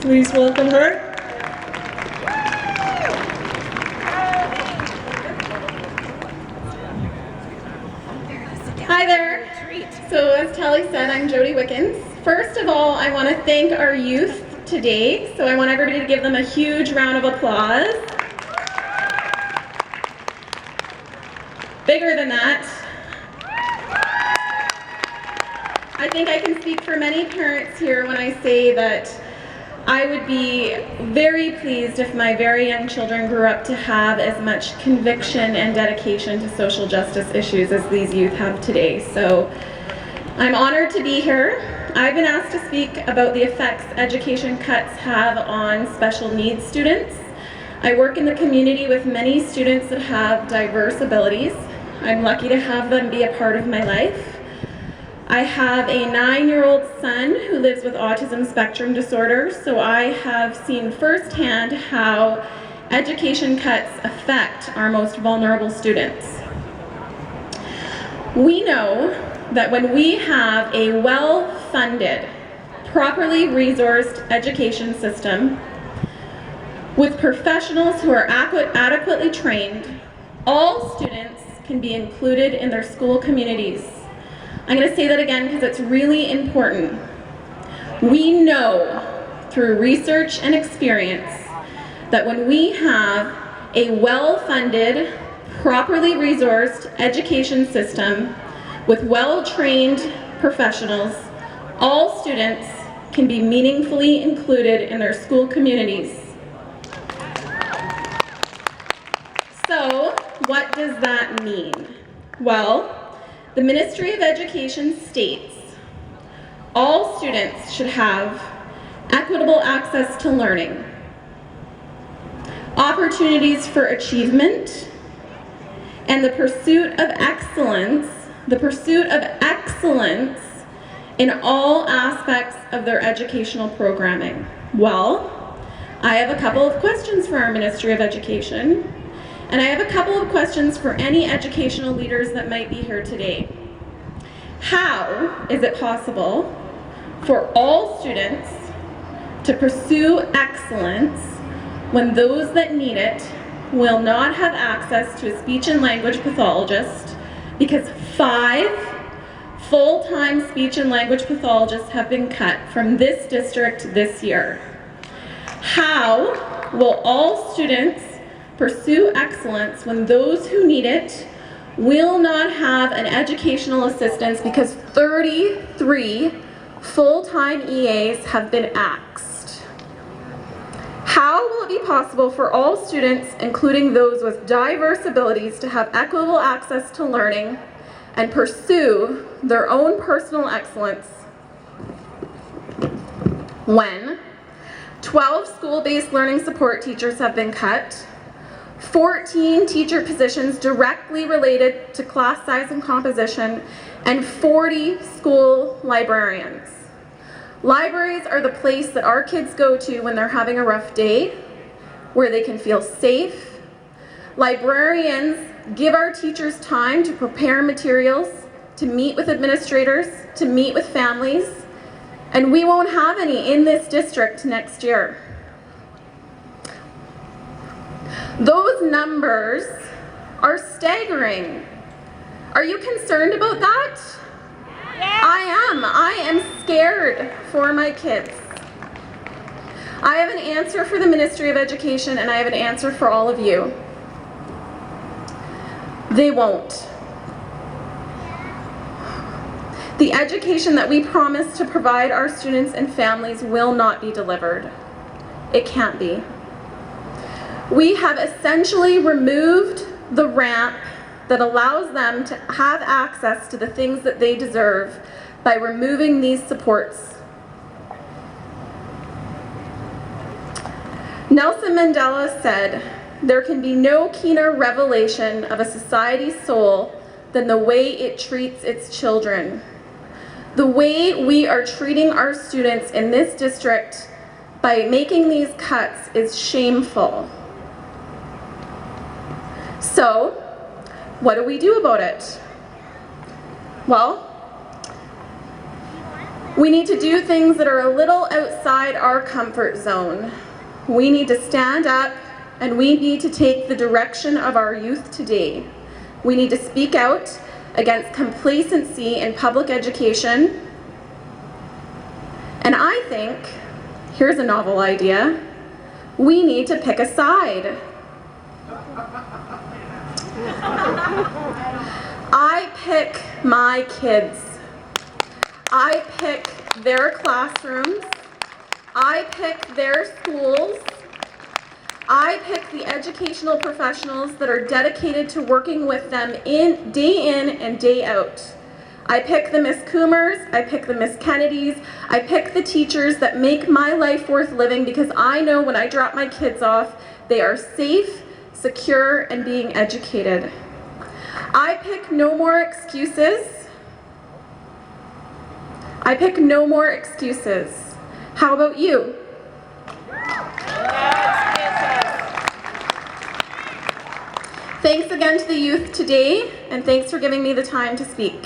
Please welcome her. Hi there. So as Tally said, I'm Jodie Wickens. First of all, I want to thank our youth today. So I want everybody to give them a huge round of applause. Bigger than that, I think I can speak for many parents here when I say that I would be very pleased if my very young children grew up to have as much conviction and dedication to social justice issues as these youth have today. So I'm honored to be here. I've been asked to speak about the effects education cuts have on special needs students. I work in the community with many students that have diverse abilities. I'm lucky to have them be a part of my life. I have a 9-year-old son who lives with autism spectrum disorder, so I have seen firsthand how education cuts affect our most vulnerable students. We know that when we have a well-funded, properly resourced education system with professionals who are adequately trained, all students can be included in their school communities. I'm going to say that again because it's really important. We know through research and experience that when we have a well-funded, properly resourced education system with well-trained professionals, all students can be meaningfully included in their school communities. So, what does that mean? Well, the Ministry of Education states all students should have equitable access to learning, opportunities for achievement, and the pursuit of excellence in all aspects of their educational programming. Well, I have a couple of questions for our Ministry of Education. And I have a couple of questions for any educational leaders that might be here today. How is it possible for all students to pursue excellence when those that need it will not have access to a speech and language pathologist because 5 full-time speech and language pathologists have been cut from this district this year? How will all students pursue excellence when those who need it will not have an educational assistance because 33 full-time EAs have been axed? How will it be possible for all students, including those with diverse abilities, to have equitable access to learning and pursue their own personal excellence when 12 school-based learning support teachers have been cut, 14 teacher positions directly related to class size and composition, and 40 school librarians? Libraries are the place that our kids go to when they're having a rough day, where they can feel safe. Librarians give our teachers time to prepare materials, to meet with administrators, to meet with families, and we won't have any in this district next year. Those numbers are staggering. Are you concerned about that? Yes. I am scared for my kids. I have an answer for the Ministry of Education, and I have an answer for all of you. They won't. The education that we promise to provide our students and families will not be delivered. It can't be. We have essentially removed the ramp that allows them to have access to the things that they deserve by removing these supports. Nelson Mandela said, "There can be no keener revelation of a society's soul than the way it treats its children." The way we are treating our students in this district by making these cuts is shameful. So, what do we do about it? Well, We need to do things that are a little outside our comfort zone. We need to stand up and we need to take the direction of our youth today. We need to speak out against complacency in public education. And I think, here's a novel idea, we need to pick a side. I pick my kids. I pick their classrooms. I pick their schools. I pick the educational professionals that are dedicated to working with them day in and day out. I pick the Miss Coomers, I pick the Miss Kennedys, I pick the teachers that make my life worth living because I know when I drop my kids off, they are safe, secure, and being educated. I pick no more excuses. I pick no more excuses. How about you? Thanks again to the youth today, and thanks for giving me the time to speak.